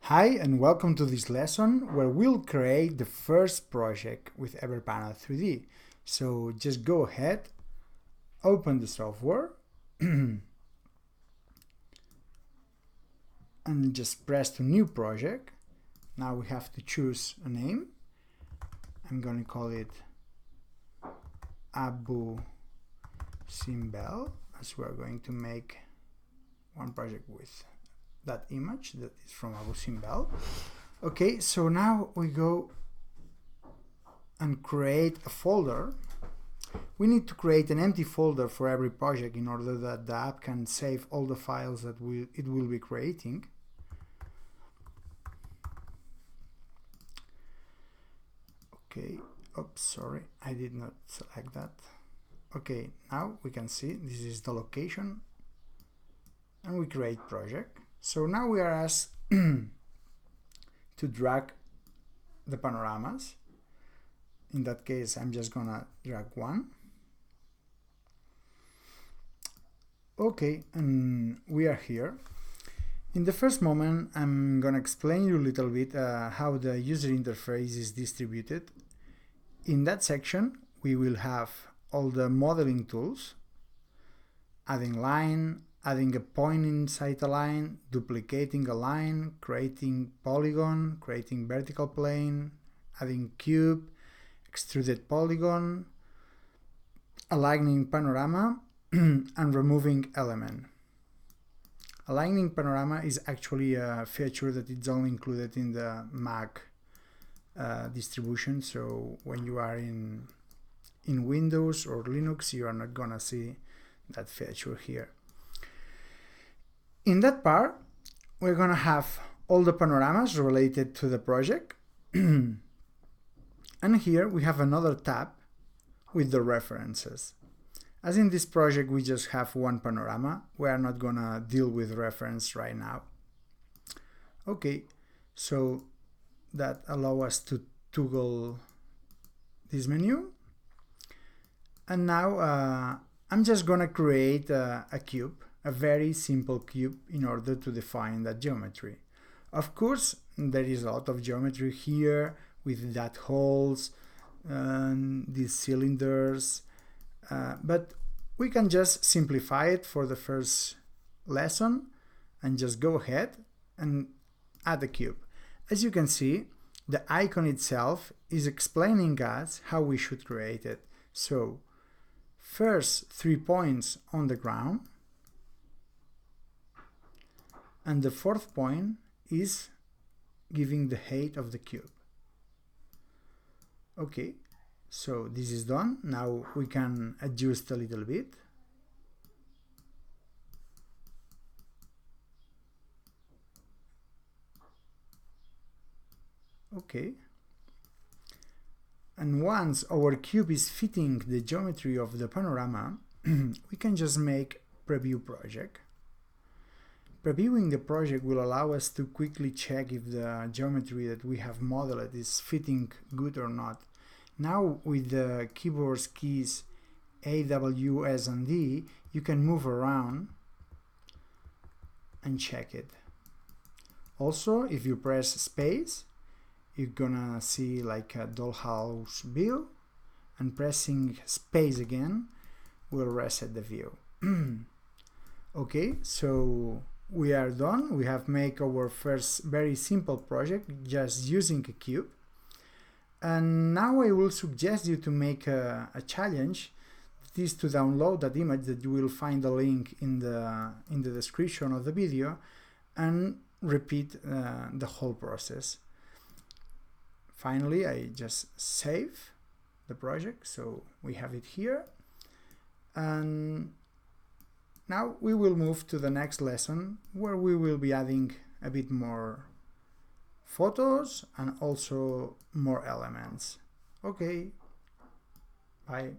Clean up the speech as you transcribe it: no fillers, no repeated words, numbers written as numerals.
Hi and welcome to this lesson where we'll create the first project with Everpanel 3D. So just go ahead, open the software and just press to new project. Now we have to choose a name. I'm going to call it Abu Simbel, as we're going to make one project with that image that is from Abu Simbel. Okay, so now we go and create a folder. We need to create an empty folder for every project in order that the app can save all the files that it will be creating. Okay, oops, sorry, I did not select that. Okay, now we can see this is the location and we create project. So now we are asked to drag the panoramas. In that case, I'm just gonna drag one. Okay, and we are here. In the first moment, I'm gonna explain you a little bit how the user interface is distributed. In that section, we will have all the modeling tools, adding line, adding a point inside a line, duplicating a line, creating polygon, creating vertical plane, adding cube, extruded polygon, aligning panorama, and removing element. Aligning panorama is actually a feature that is only included in the Mac distribution, so when you are in Windows or Linux, you are not gonna see that feature here. In that part, we're gonna have all the panoramas related to the project. And here we have another tab with the references. As in this project we just have one panorama, we are not gonna deal with reference right now. Okay, so that allows us to toggle this menu. And now I'm just gonna create a cube, a very simple cube, in order to define that geometry. Of course, there is a lot of geometry here with that holes and these cylinders, but we can just simplify it for the first lesson and just go ahead and add a cube. As you can see, the icon itself is explaining us how we should create it. So first 3 points on the ground, and the fourth point is giving the height of the cube. Okay, so this is done. Now we can adjust a little bit. Okay, and once our cube is fitting the geometry of the panorama, we can just make preview project. Previewing the project will allow us to quickly check if the geometry that we have modeled is fitting good or not. Now with the keyboard keys A, W, S and D, you can move around and check it. Also, if you press space, you're gonna see like a dollhouse view, and pressing space again will reset the view. Okay, so we are done. We have made our first very simple project just using a cube. And now I will suggest you to make a challenge. That is to download that image that you will find a link in the description of the video and repeat the whole process. Finally, I just save the project, so we have it here. And now we will move to the next lesson where we will be adding a bit more photos and also more elements. Okay, bye.